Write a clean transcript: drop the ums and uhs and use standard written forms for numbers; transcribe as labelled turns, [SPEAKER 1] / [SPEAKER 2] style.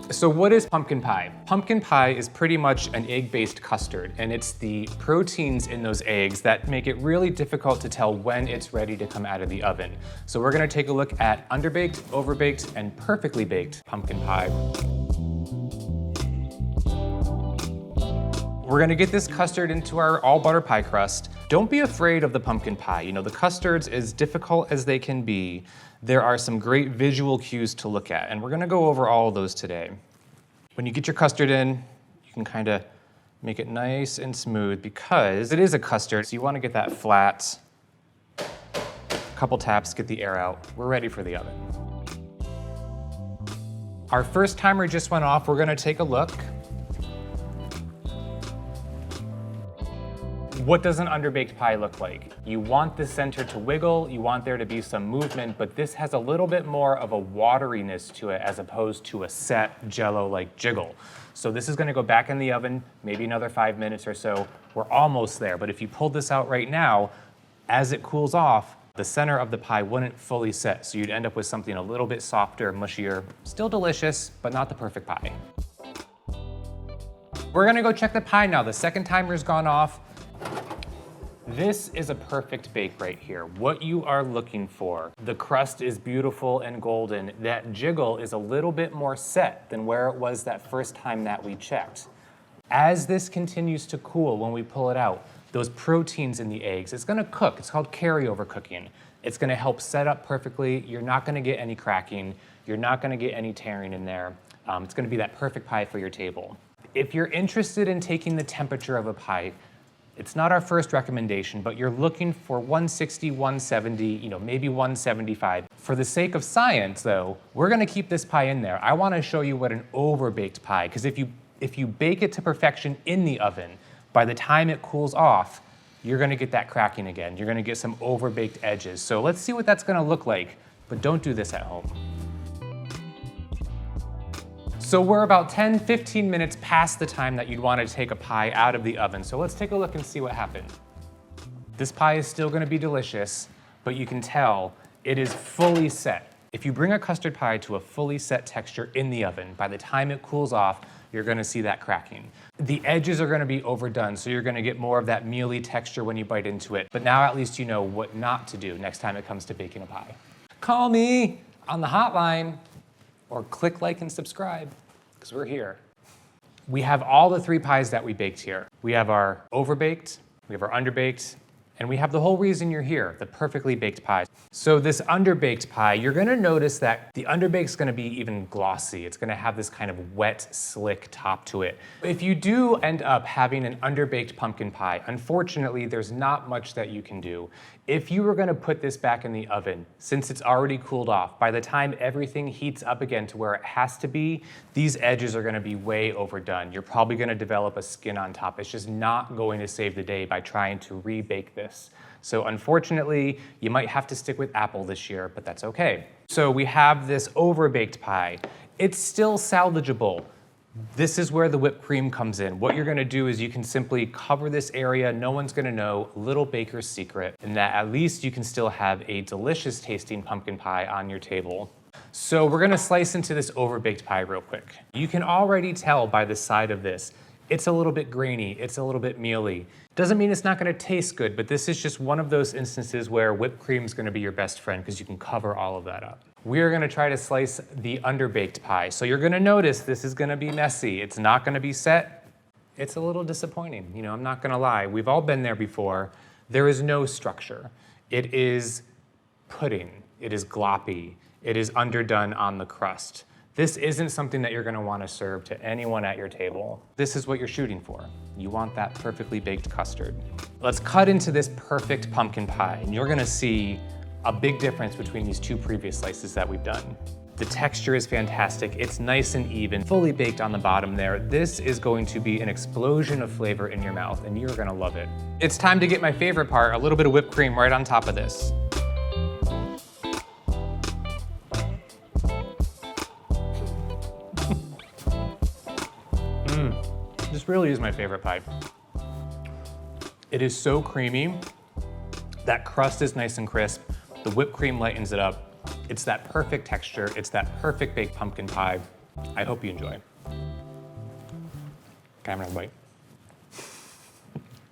[SPEAKER 1] So what is pumpkin pie? Pumpkin pie is pretty much an egg-based custard, and it's the proteins in those eggs that make it really difficult to tell when it's ready to come out of the oven. So we're gonna take a look at underbaked, overbaked, and perfectly baked pumpkin pie. We're gonna get this custard into our all butter pie crust. Don't be afraid of the pumpkin pie. You know, the custards, as difficult as they can be, there are some great visual cues to look at, and we're gonna go over all of those today. When you get your custard in, you can kind of make it nice and smooth because it is a custard, so you wanna get that flat. A couple taps, get the air out. We're ready for the oven. Our first timer just went off. We're gonna take a look. What does an underbaked pie look like? You want the center to wiggle, you want there to be some movement, but this has a little bit more of a wateriness to it as opposed to a set jello-like jiggle. So this is gonna go back in the oven, maybe another 5 minutes or so. We're almost there, but if you pulled this out right now, as it cools off, the center of the pie wouldn't fully set, so you'd end up with something a little bit softer, mushier, still delicious, but not the perfect pie. We're gonna go check the pie now. The second timer's gone off. This is a perfect bake right here. What you are looking for. The crust is beautiful and golden. That jiggle is a little bit more set than where it was that first time that we checked. As this continues to cool, when we pull it out, those proteins in the eggs, it's gonna cook. It's called carryover cooking. It's gonna help set up perfectly. You're not gonna get any cracking. You're not gonna get any tearing in there. It's gonna be that perfect pie for your table. If you're interested in taking the temperature of a pie, it's not our first recommendation, but you're looking for 160, 170, maybe 175. For the sake of science, though, we're gonna keep this pie in there. I wanna show you what an overbaked pie, because if you bake it to perfection in the oven, by the time it cools off, you're gonna get that cracking again. You're gonna get some overbaked edges. So let's see what that's gonna look like, but don't do this at home. So we're about 10, 15 minutes past the time that you'd want to take a pie out of the oven. So let's take a look and see what happened. This pie is still going to be delicious, but you can tell it is fully set. If you bring a custard pie to a fully set texture in the oven, by the time it cools off, you're going to see that cracking. The edges are going to be overdone, so you're going to get more of that mealy texture when you bite into it. But now at least you know what not to do next time it comes to baking a pie. Call me on the hotline or click like and subscribe, because we're here. We have all the 3 pies that we baked here. We have our overbaked, we have our underbaked, and we have the whole reason you're here, the perfectly baked pie. So this underbaked pie, you're gonna notice that the underbaked's gonna be even glossy. It's gonna have this kind of wet, slick top to it. If you do end up having an underbaked pumpkin pie, unfortunately, there's not much that you can do. If you were gonna put this back in the oven, since it's already cooled off, by the time everything heats up again to where it has to be, these edges are gonna be way overdone. You're probably gonna develop a skin on top. It's just not going to save the day by trying to rebake this. So unfortunately, you might have to stick with apple this year, but that's okay. So we have this overbaked pie. It's still salvageable. This is where the whipped cream comes in. What you're gonna do is you can simply cover this area, no one's gonna know, little baker's secret, and that at least you can still have a delicious tasting pumpkin pie on your table. So we're gonna slice into this overbaked pie real quick. You can already tell by the side of this, it's a little bit grainy, it's a little bit mealy. Doesn't mean it's not gonna taste good, but this is just one of those instances where whipped cream is gonna be your best friend because you can cover all of that up. We're gonna try to slice the underbaked pie. So you're gonna notice this is gonna be messy. It's not gonna be set. It's a little disappointing, I'm not gonna lie. We've all been there before. There is no structure. It is pudding. It is gloppy. It is underdone on the crust. This isn't something that you're gonna wanna serve to anyone at your table. This is what you're shooting for. You want that perfectly baked custard. Let's cut into this perfect pumpkin pie, and you're gonna see a big difference between these 2 previous slices that we've done. The texture is fantastic. It's nice and even, fully baked on the bottom there. This is going to be an explosion of flavor in your mouth, and you're gonna love it. It's time to get my favorite part, a little bit of whipped cream right on top of this. This really is my favorite pie. It is so creamy. That crust is nice and crisp. The whipped cream lightens it up. It's that perfect texture. It's that perfect baked pumpkin pie. I hope you enjoy. Okay, I'm gonna bite.